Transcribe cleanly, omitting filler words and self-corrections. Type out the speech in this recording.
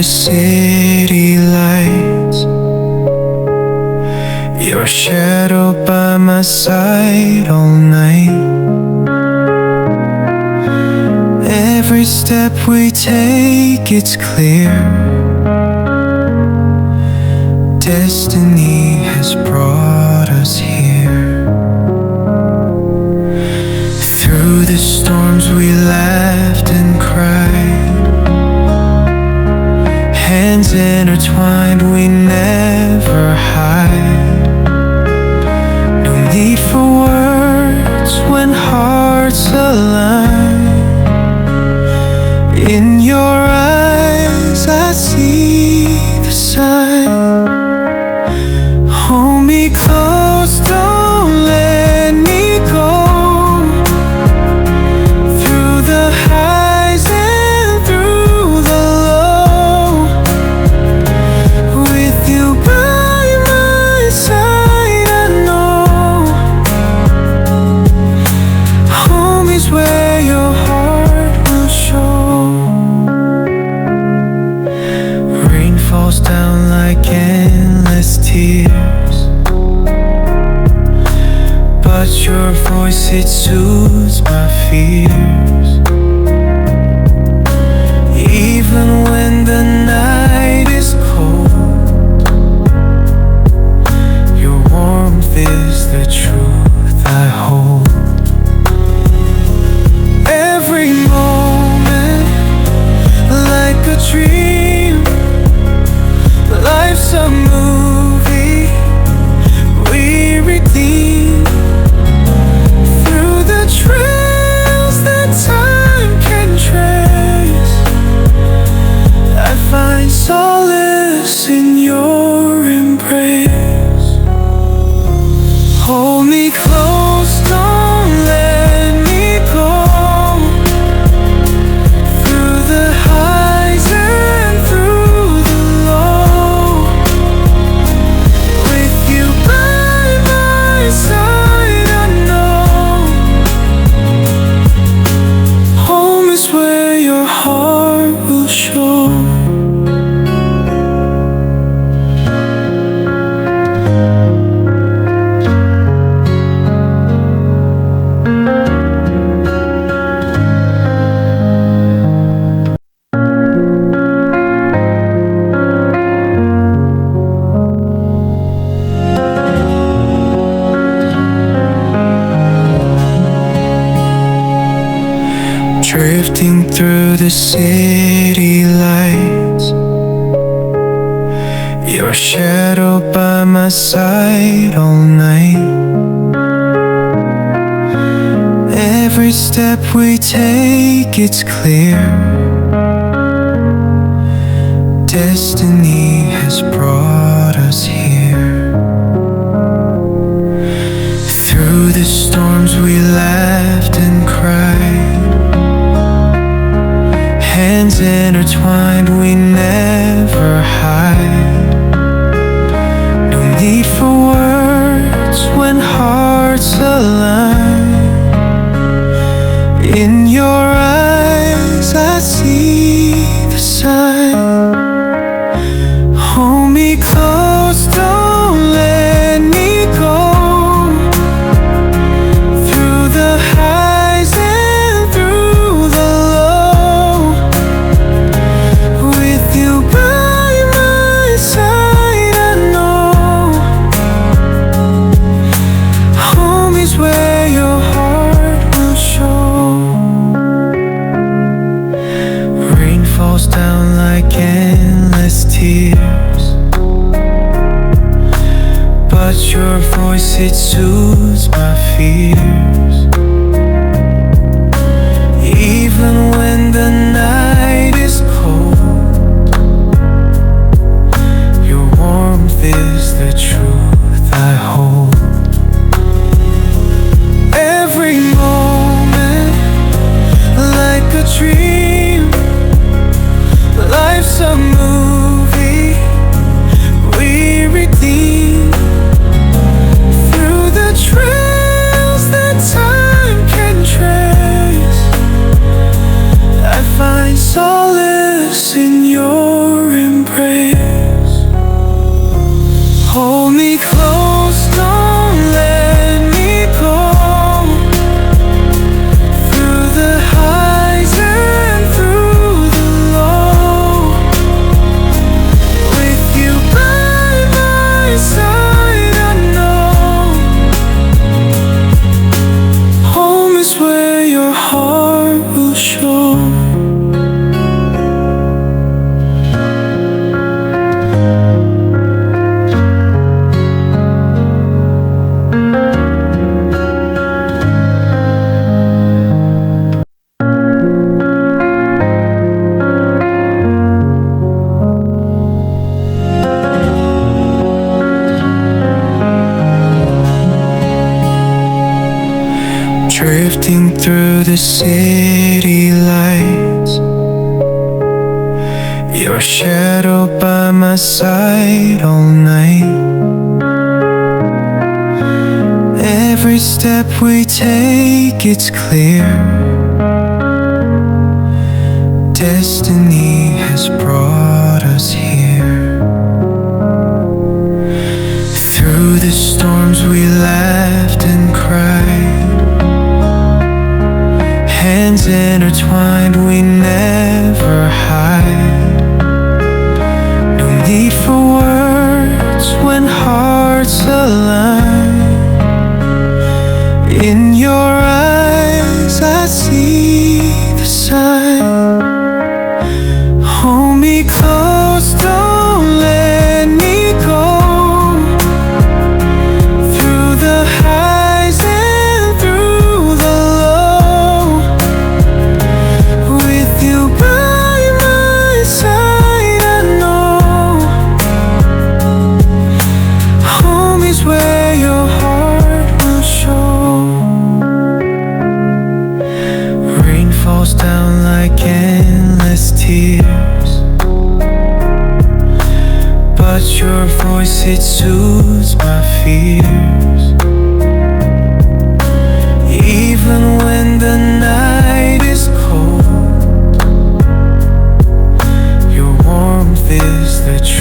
the city lights, your shadow by my side all night. Every step we take, it's clear. Destiny has brought us here. Through the storms we laughed and cried, hands intertwined, we never hide. No need for words when hearts align. In your eyes I see the sign. Hold me close, don't let me go. Through the highs and through the low, with you by my side, I know home is where your heart will show. Rain falls down like endless tears, but your voice, it soothes my fears. Even when the night is cold, your warmth is the truth I hold. Every moment like a dream, life's a movie we redeem. Through the trails that time can trace, I find solace in your embrace. Hold me close, don't let me go. Through the highs and through the low, with you by my side, I know home is where your heart will show. Drifting through the city lights, your shadow by my side all night. Every step we take, it's clear. Destiny has brought us here. Through the storms we laughed and cried, hands intertwined, we never hide. No need for words when hearts align. In your eyes I see the sign. Hold me close, don't let me go. Through the highs and through the low, with you by my side, I know home is where your heart will show. Rain falls down like endless tears, but your voice, it soothes my fears. Even when the night is cold, your warmth is the truth I hold. Every moment like a dream, life's a movie we redeem. Through the trails that time drifting through the city lights, your shadow by my side all night. Every step we take, it's clear, destiny has brought us here. Through the storms we laughed and cried, hands intertwined, we never hide. No need for words when hearts align. In your eyes I see the sign. Hold me close, don't let me go. Through the highs and through the low, with you by my side I know home is where your heart will show. Rain falls down like endless tears, but your voice, it soothes my fears. Even when the night is cold, your warmth is the truth.